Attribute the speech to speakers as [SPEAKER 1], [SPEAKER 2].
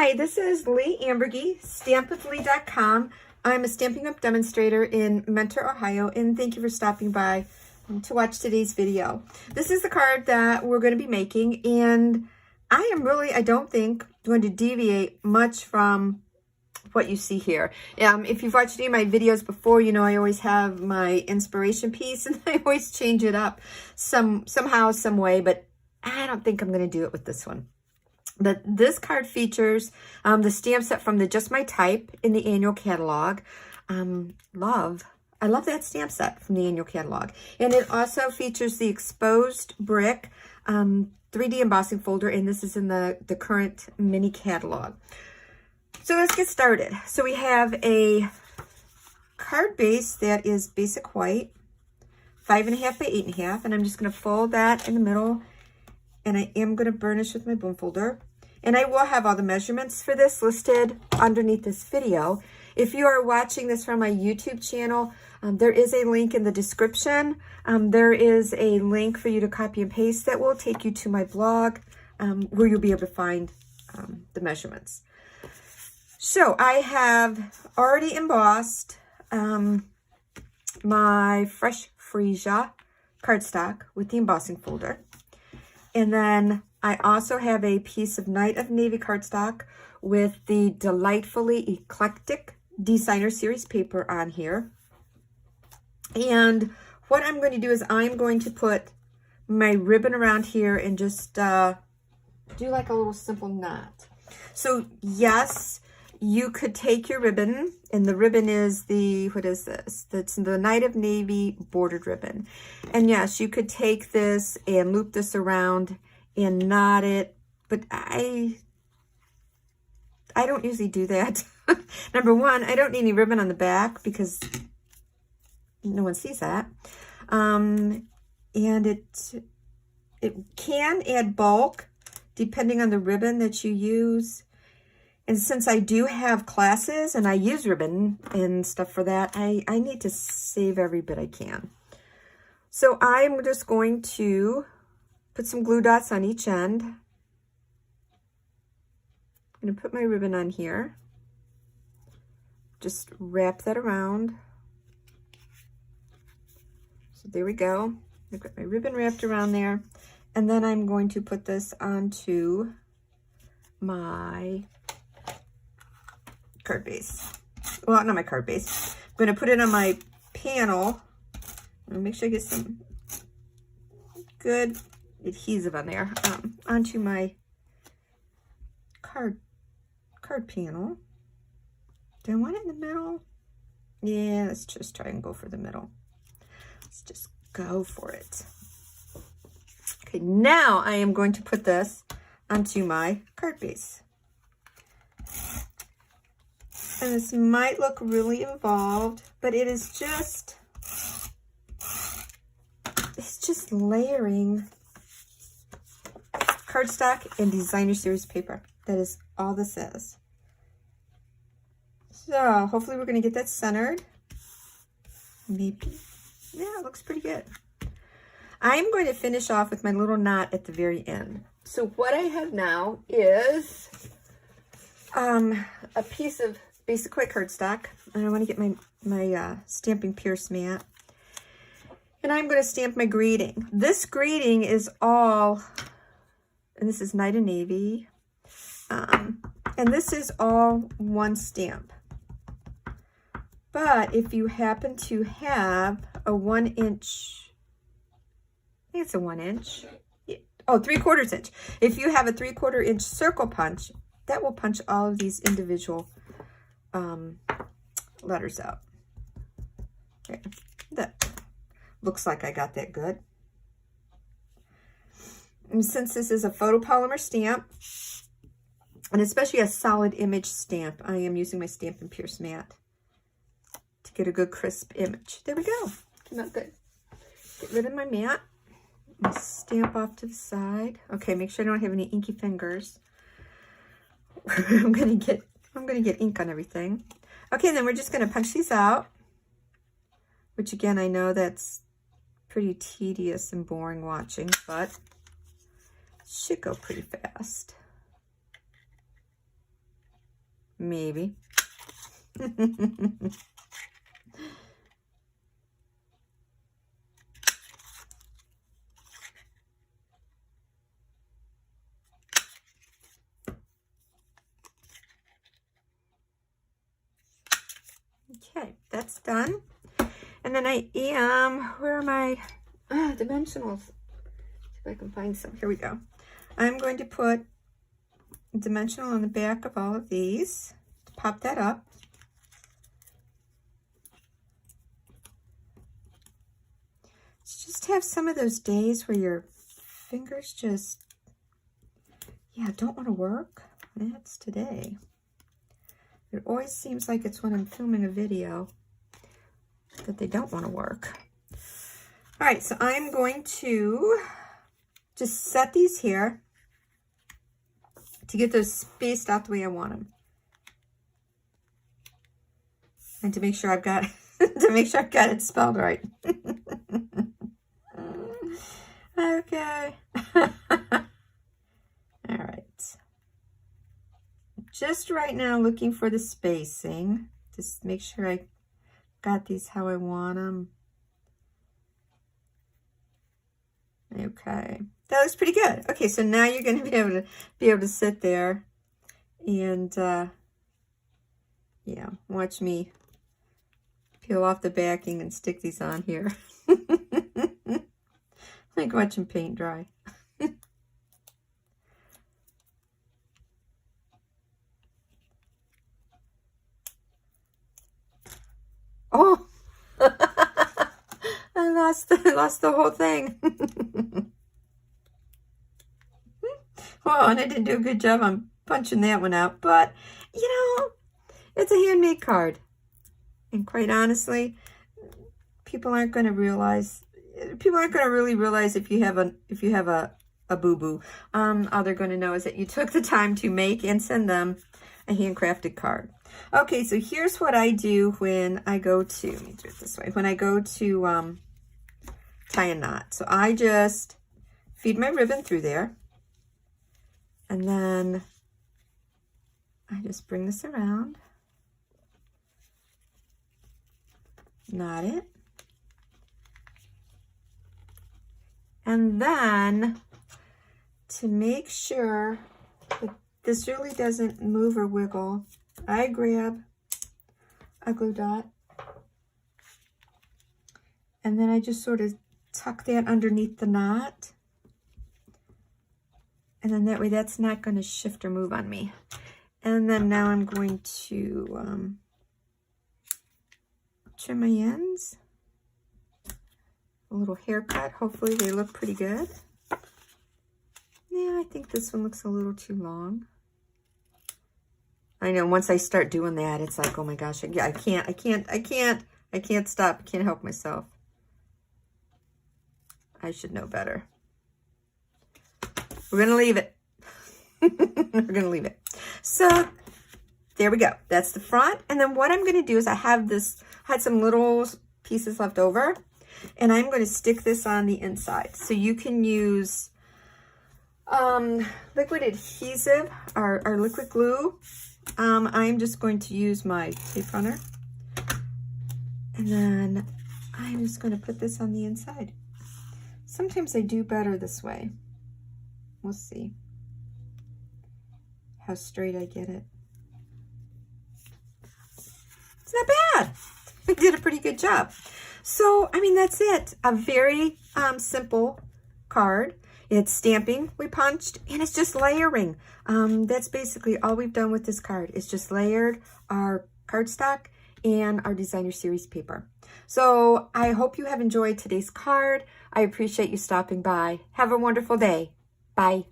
[SPEAKER 1] Hi, this is Leigh Ambergy, stampwithleigh.com. I'm a Stampin' Up! Demonstrator in Mentor, Ohio, and thank you for stopping by to watch today's video. This is the card that we're going to be making, and I don't think, going to deviate much from what you see here. If you've watched any of my videos before, you know I always have my inspiration piece, and I always change it up somehow, some way, but I don't think I'm going to do it with this one. But this card features the stamp set from the Just My Type in the annual catalog. I love that stamp set from the annual catalog. And it also features the exposed brick 3D embossing folder, and this is in the current mini catalog. So let's get started. So we have a card base that is basic white, 5.5 by 8.5, and I'm just going to fold that in the middle, and I am going to burnish with my boom folder. And I will have all the measurements for this listed underneath this video. If you are watching this from my YouTube channel, there is a link in the description. There is a link for you to copy and paste that will take you to my blog, where you'll be able to find the measurements. So I have already embossed my Fresh Freesia cardstock with the embossing folder. And then I also have a piece of Night of Navy cardstock with the Delightfully Eclectic Designer Series paper on here. And what I'm going to do is I'm going to put my ribbon around here and just do like a little simple knot. So yes, you could take your ribbon, and the ribbon is what is this? That's the Night of Navy bordered ribbon. And yes, you could take this and loop this around and knot it, but I don't usually do that. Number one, I don't need any ribbon on the back because no one sees that. And it can add bulk depending on the ribbon that you use. And since I do have classes and I use ribbon and stuff for that, I need to save every bit I can. So I'm just going to put some glue dots on each end. I'm going to put my ribbon on here. Just wrap that around. So there we go. I've got my ribbon wrapped around there. And then I'm going to put this onto my card base. Well, not my card base. I'm going to put it on my panel. I'm going to make sure I get some good adhesive on there, onto my card panel. Do I want it in the middle? Yeah, let's just try and go for the middle. Let's just go for it. Okay, now I am going to put this onto my card base. And this might look really involved, but it is just, it's just layering cardstock and Designer Series paper. That is all this is. So hopefully we're going to get that centered. Maybe. Yeah, it looks pretty good. I'm going to finish off with my little knot at the very end. So what I have now is a piece of basic white cardstock, and I want to get my stamping pierce mat. And I'm going to stamp my greeting. This greeting is all, and this is Night of Navy, and this is all one stamp. But if you happen to have a 1 inch, I think it's a 1 inch, oh, 3/4 inch. If you have a 3/4 inch circle punch, that will punch all of these individual letters out. Okay. That looks like I got that good. And since this is a photopolymer stamp, and especially a solid image stamp, I am using my Stampin' Pierce mat to get a good crisp image. There we go. Came out good. Get rid of my mat. And stamp off to the side. Okay, make sure I don't have any inky fingers. I'm gonna get ink on everything. Okay, and then we're just gonna punch these out, which again, I know that's pretty tedious and boring watching, but should go pretty fast. Maybe. Okay, that's done. And then I am, where are my dimensionals? See if I can find some. Here we go. I'm going to put a dimensional on the back of all of these. Pop that up. Just have some of those days where your fingers just, yeah, don't want to work. That's today. It always seems like it's when I'm filming a video that they don't want to work. All right, so I'm going to just set these here to get those spaced out the way I want them. And to make sure I've got it spelled right. Okay. All right. Just right now looking for the spacing. Just make sure I got these how I want them. Okay. That looks pretty good. Okay, so now you're going to be able to sit there and yeah, watch me peel off the backing and stick these on here. Like watching paint dry. Oh, I lost the whole thing. Oh, and I didn't do a good job on punching that one out, but you know, it's a handmade card. And quite honestly, people aren't going to really realize if you have a boo-boo. All they're going to know is that you took the time to make and send them a handcrafted card. Okay, so here's what I do when I go to, let me do it this way, when I go to tie a knot. So I just feed my ribbon through there, and then I just bring this around, knot it, and then to make sure that this really doesn't move or wiggle, I grab a glue dot, and then I just sort of tuck that underneath the knot, and then that way that's not going to shift or move on me. And then now I'm going to trim my ends, a little haircut. Hopefully they look pretty good. Yeah, I think this one looks a little too long. I know once I start doing that, it's like, oh my gosh, I can't stop. I can't help myself. I should know better. We're going to leave it. We're going to leave it. So there we go. That's the front. And then what I'm going to do is I had some little pieces left over, and I'm going to stick this on the inside. So you can use liquid adhesive or liquid glue. I'm just going to use my tape runner, and then I'm just going to put this on the inside. Sometimes I do better this way. We'll see how straight I get it. It's not bad. I did a pretty good job. So, I mean, that's it. A very simple card. It's stamping, we punched, and it's just layering. That's basically all we've done with this card. It's just layered our cardstock and our designer series paper. So I hope you have enjoyed today's card. I appreciate you stopping by. Have a wonderful day. Bye.